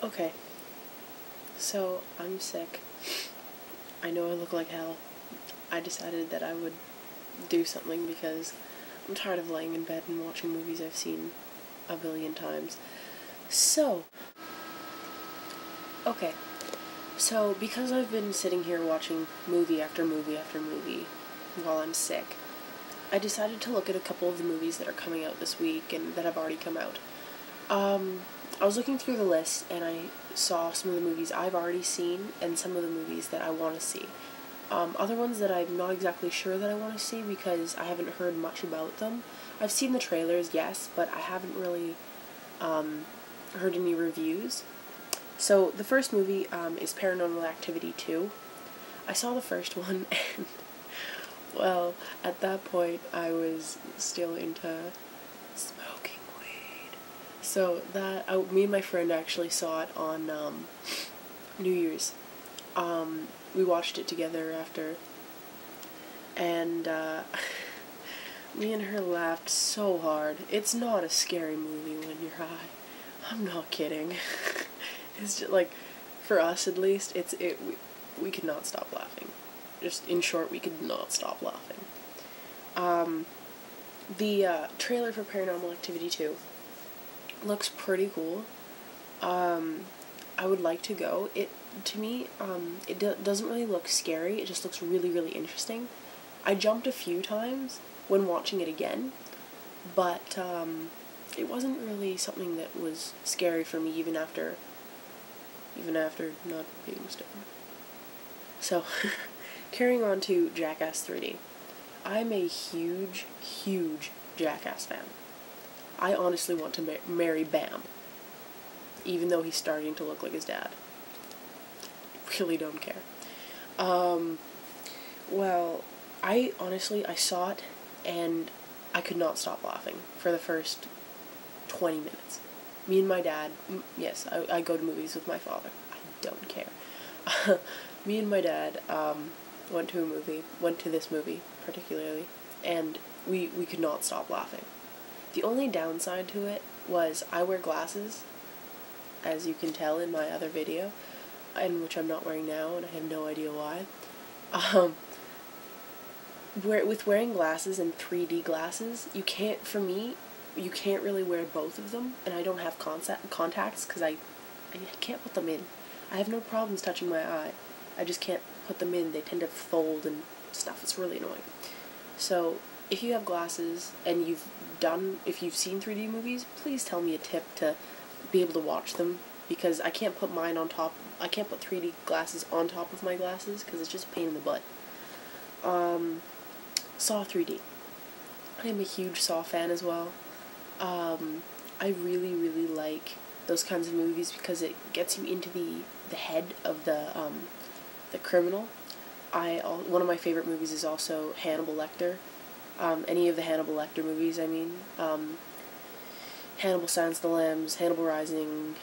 Okay, so I'm sick. I know I look like hell. I decided that I would do something because I'm tired of laying in bed and watching movies I've seen a billion times. So, okay. So, because I've been sitting here watching movie after movie after movie while I'm sick, I decided to look at a couple of the movies that are coming out this week and that have already come out. I was looking through the list and I saw some of the movies I've already seen and some of the movies that I want to see. Other ones that I'm not exactly sure that I want to see because I haven't heard much about them. I've seen the trailers, yes, but I haven't really heard any reviews. So the first movie is Paranormal Activity 2. I saw the first one and, well, at that point I was still into smoking weed. So me and my friend actually saw it on New Year's. We watched it together after, and me and her laughed so hard. It's not a scary movie when you're high. I'm not kidding. It's just like, for us at least, we could not stop laughing. Just in short, we could not stop laughing. The trailer for Paranormal Activity 2 looks pretty cool. I would like to go. To me, it doesn't really look scary, it just looks really, really interesting. I jumped a few times when watching it again, but it wasn't really something that was scary for me even after not being stoned. So, carrying on to Jackass 3D. I'm a huge, huge Jackass fan. I honestly want to marry Bam, even though he's starting to look like his dad. Really don't care. Well, I saw it and I could not stop laughing for the first 20 minutes. Me and my dad, yes, I go to movies with my father. I don't care. Me and my dad went to this movie particularly, and we could not stop laughing. The only downside to it was I wear glasses, as you can tell in my other video, and which I'm not wearing now, and I have no idea why. With wearing glasses and 3D glasses, you can't really wear both of them, and I don't have contacts because I can't put them in. I have no problems touching my eye. I just can't put them in. They tend to fold and stuff. It's really annoying. So, if you have glasses and if you've seen 3D movies, please tell me a tip to be able to watch them, because I can't put 3D glasses on top of my glasses because it's just a pain in the butt. Saw 3D. I am a huge Saw fan as well. I really, really like those kinds of movies because it gets you into the head of the criminal. One of my favorite movies is also Hannibal Lecter. Any of the Hannibal Lecter movies, I mean. Hannibal Silence of the Lambs, Hannibal Rising,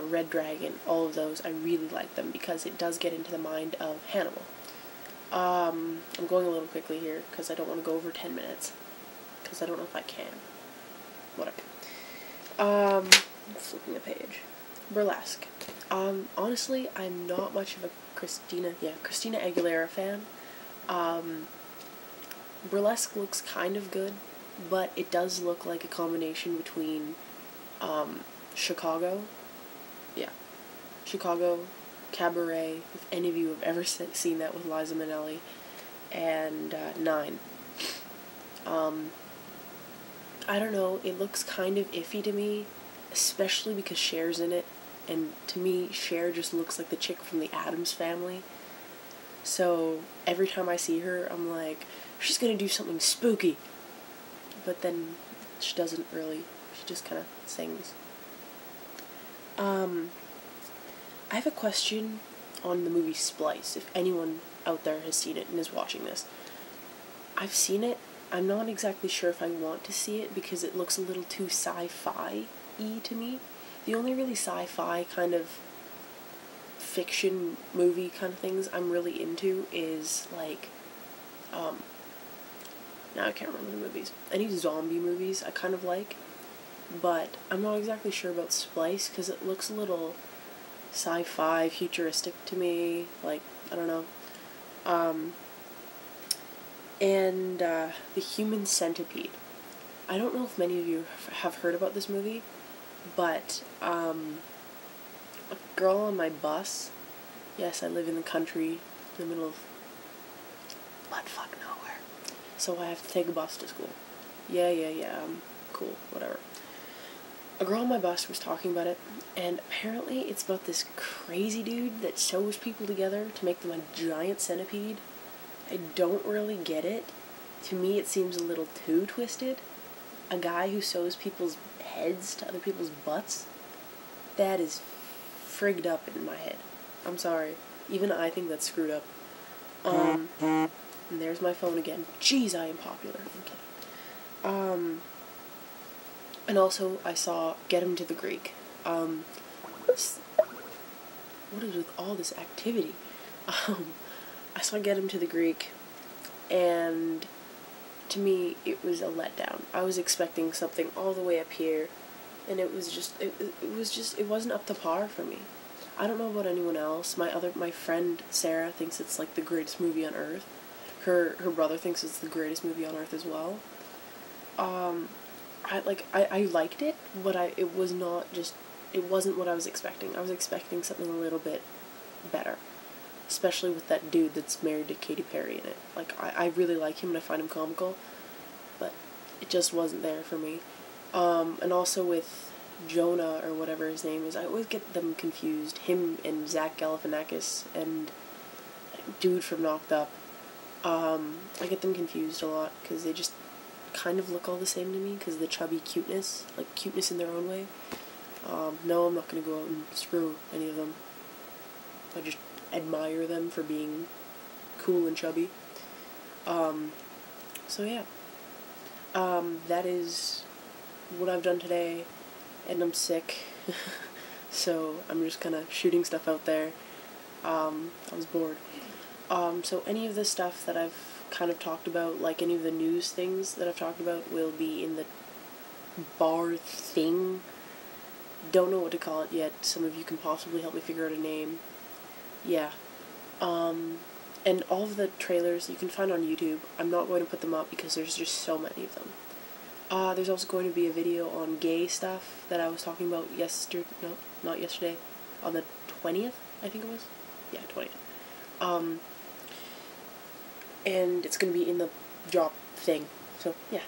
Red Dragon, all of those, I really like them because it does get into the mind of Hannibal. I'm going a little quickly here because I don't want to go over 10 minutes, because I don't know if I can. Whatever. Flipping the page. Burlesque. Honestly, I'm not much of a Christina Aguilera fan. Burlesque looks kind of good, but it does look like a combination between Chicago, Cabaret, if any of you have ever seen that with Liza Minnelli, and Nine. I don't know, it looks kind of iffy to me, especially because Cher's in it, and to me, Cher just looks like the chick from the Addams Family. So every time I see her, I'm like, she's gonna do something spooky. But then she doesn't really. She just kind of sings. I have a question on the movie Splice, if anyone out there has seen it and is watching this. I've seen it. I'm not exactly sure if I want to see it because it looks a little too sci-fi-y to me. The only really sci-fi kind of fiction movie kind of things I'm really into is like, now I can't remember the movies. Any zombie movies I kind of like, but I'm not exactly sure about Splice because it looks a little sci-fi, futuristic to me, like, I don't know. The Human Centipede. I don't know if many of you have heard about this movie, but, a girl on my bus, yes, I live in the country, in the middle of buttfuck nowhere, so I have to take a bus to school. Yeah, cool, whatever. A girl on my bus was talking about it, and apparently it's about this crazy dude that sews people together to make them a giant centipede. I don't really get it. To me, it seems a little too twisted. A guy who sews people's heads to other people's butts? That is frigged up in my head. I'm sorry. Even I think that's screwed up. And there's my phone again. Jeez, I am popular. Okay. And also, I saw Get Him to the Greek. What is with all this activity? I saw Get Him to the Greek, and to me, it was a letdown. I was expecting something all the way up here, and it wasn't up to par for me. I don't know about anyone else. My friend Sarah thinks it's like the greatest movie on earth. Her brother thinks it's the greatest movie on earth as well. I liked it, but it wasn't what I was expecting. I was expecting something a little bit better. Especially with that dude that's married to Katy Perry in it. Like, I really like him and I find him comical, but it just wasn't there for me. And also with Jonah, or whatever his name is, I always get them confused. Him and Zach Galifianakis and dude from Knocked Up. I get them confused a lot, because they just kind of look all the same to me, because of the chubby cuteness, like cuteness in their own way. No, I'm not going to go out and screw any of them. I just admire them for being cool and chubby. So yeah. That is what I've done today, and I'm sick, so I'm just kind of shooting stuff out there. I was bored. So any of the stuff that I've kind of talked about, like any of the news things that I've talked about, will be in the bar thing. Don't know what to call it yet. Some of you can possibly help me figure out a name. Yeah. And all of the trailers you can find on YouTube. I'm not going to put them up because there's just so many of them. There's also going to be a video on gay stuff that I was talking about not yesterday, on the 20th, I think it was? Yeah, 20th. And it's going to be in the drop thing. So, yeah.